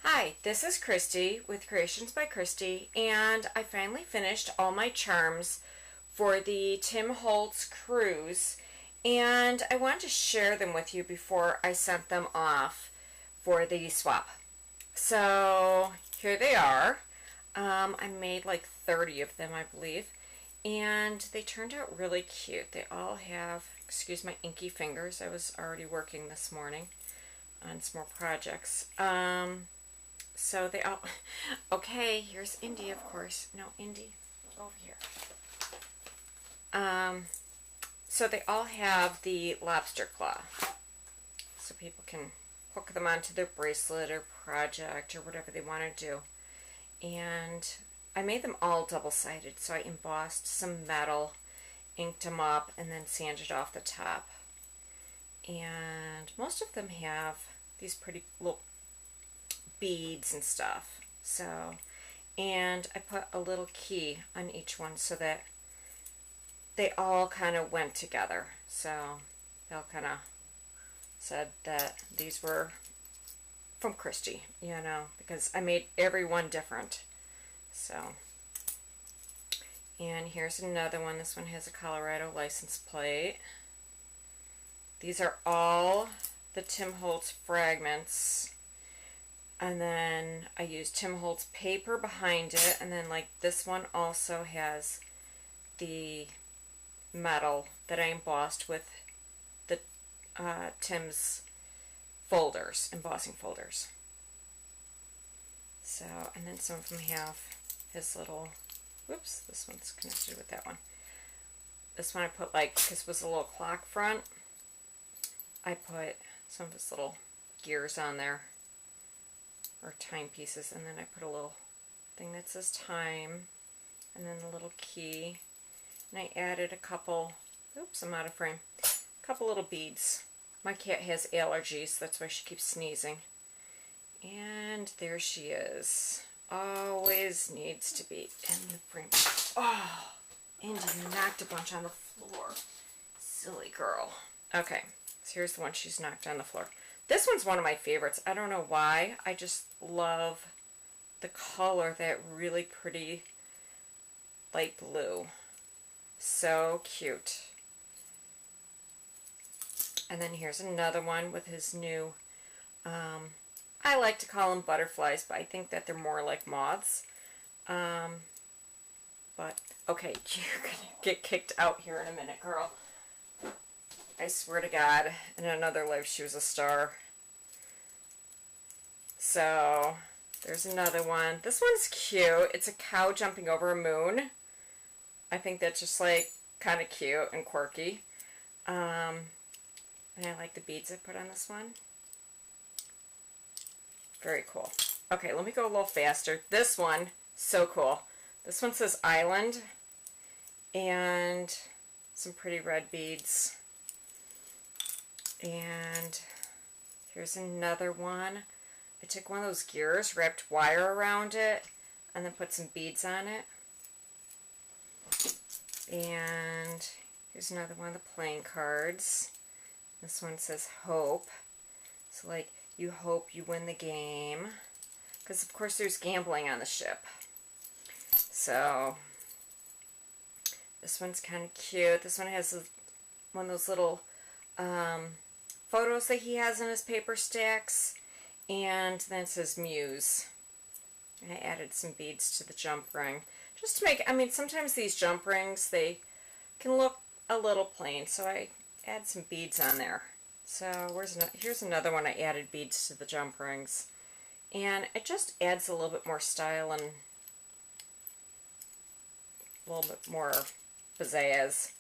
Hi, this is Christy with Creations by Christy, and I finally finished all my charms for the Tim Holtz cruise, and I wanted to share them with you before I sent them off for the swap. So here they are. I made like 30 of them, I believe, and they turned out really cute. They all have, excuse my inky fingers, I was already working this morning on some more projects. So they all, okay, here's Indy, of course. No, Indy, over here. So they all have the lobster claw. So people can hook them onto their bracelet or project or whatever they want to do. And I made them all double-sided, so I embossed some metal, inked them up, and then sanded off the top. And most of them have these pretty little beads and stuff. So, and I put a little key on each one so that they all kind of went together. So they all kind of said that these were from Christy, you know, because I made every one different. So, and here's another one. This one has a Colorado license plate. These are all the Tim Holtz fragments. And then I used Tim Holtz paper behind it. And then like this one also has the metal that I embossed with the Tim's folders, embossing folders. So, and then some of them have his little, whoops, this one's connected with that one. This one I put like, because it was a little clock front, I put some of his little gears on there, or timepieces, and then I put a little thing that says time, and then the little key, and I added a couple, oops, I'm out of frame, a couple little beads. My cat has allergies, that's why she keeps sneezing. And there she is. Always needs to be in the frame. Oh, and you knocked a bunch on the floor. Silly girl. Okay, so here's the one she's knocked on the floor. This one's one of my favorites. I don't know why. I just love the color, that really pretty light blue. So cute. And then here's another one with his new, I like to call them butterflies, but I think that they're more like moths. But, okay, you're going to get kicked out here in a minute, girl. I swear to God, in another life she was a star. So, there's another one. This one's cute. It's a cow jumping over a moon. I think that's just like kind of cute and quirky. And I like the beads I put on this one. Very cool. Okay, let me go a little faster. This one, so cool. This one says Island, and some pretty red beads. And here's another one. I took one of those gears, wrapped wire around it, and then put some beads on it. And here's another one of the playing cards. This one says Hope. So like, you hope you win the game. Because of course there's gambling on the ship. So, this one's kind of cute. This one has one of those little photos that he has in his paper stacks, and then it says Muse. I added some beads to the jump ring just to make, I mean, sometimes these jump rings, they can look a little plain, so I add some beads on there. So here's another one. I added beads to the jump rings, and it just adds a little bit more style and a little bit more pizzazz.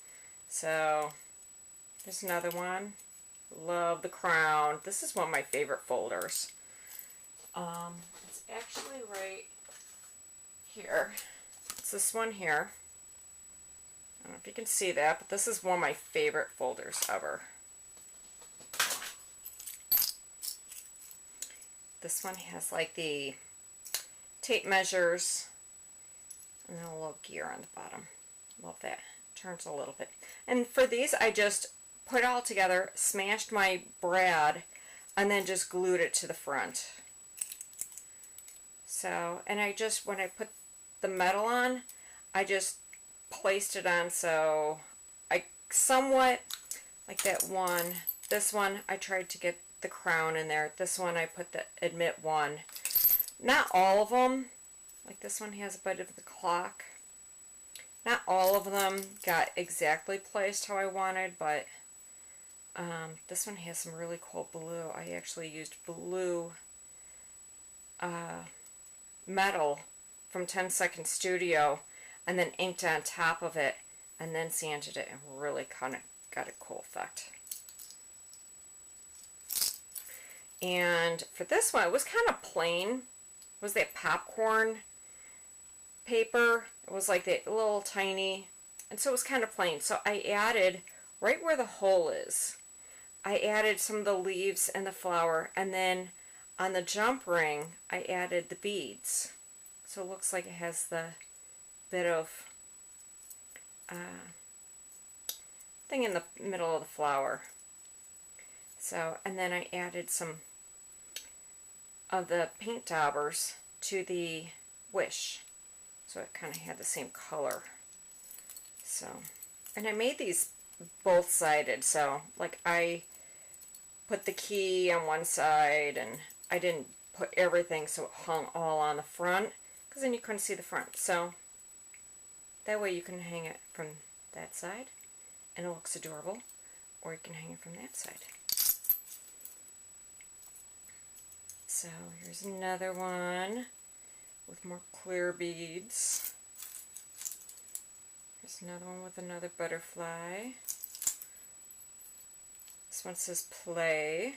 So there's another one. Love the crown. This is one of my favorite folders. It's actually right here. It's this one here. I don't know if you can see that, but this is one of my favorite folders ever. This one has like the tape measures and then a little gear on the bottom. Love that. Turns a little bit. And for these, I just put it all together, smashed my brad, and then just glued it to the front. So, and I just, when I put the metal on, I just placed it on so I somewhat, like that one, this one, I tried to get the crown in there. This one, I put the Admit one. Not all of them. Like this one has a bit of the clock. Not all of them got exactly placed how I wanted, but this one has some really cool blue. I actually used blue metal from 10 Second Studio and then inked on top of it and then sanded it, and really kind of got a cool effect. And for this one, it was kind of plain. It was that popcorn paper. It was like that little tiny, and so it was kind of plain. So I added, right where the hole is, I added some of the leaves and the flower, and then on the jump ring, I added the beads. So it looks like it has the bit of thing in the middle of the flower. So, and then I added some of the paint daubers to the wish. So it kind of had the same color. So, and I made these both-sided. So, like, I put the key on one side, and I didn't put everything so it hung all on the front, because then you couldn't see the front. So, that way you can hang it from that side, and it looks adorable. Or you can hang it from that side. So, here's another one with more clear beads. There's another one with another butterfly. This one says play.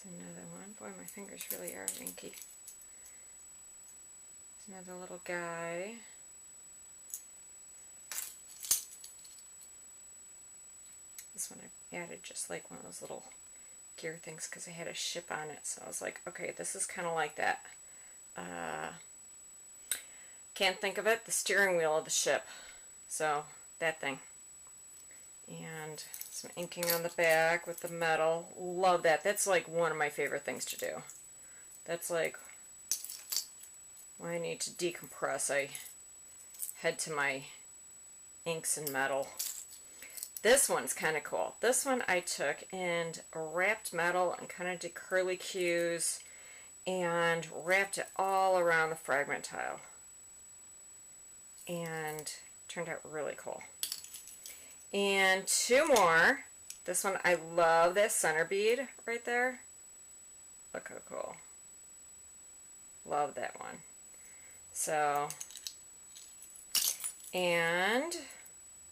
There's another one. Boy, my fingers really are inky. There's another little guy. This one I added just like one of those little gear things because I had a ship on it. So I was like, okay, this is kind of like that. Can't think of it. The steering wheel of the ship. So that thing. And some inking on the back with the metal. Love that. That's like one of my favorite things to do. That's like when I need to decompress. I head to my inks and metal. This one's kind of cool. This one I took and wrapped metal and kind of did curly cues and wrapped it all around the fragment tile. And turned out really cool. And two more. This one, I love this center bead right there. Look how cool. Love that one. So, and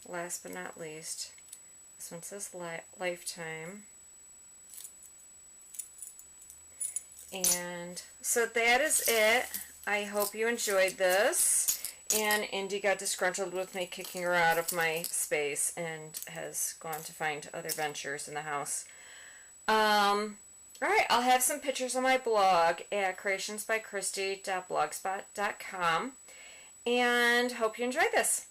last but not least, this one says Lifetime. And so that is it. I hope you enjoyed this. And Indy got disgruntled with me kicking her out of my space and has gone to find other ventures in the house. Alright, I'll have some pictures on my blog at creationsbychristy.blogspot.com. And hope you enjoyed this.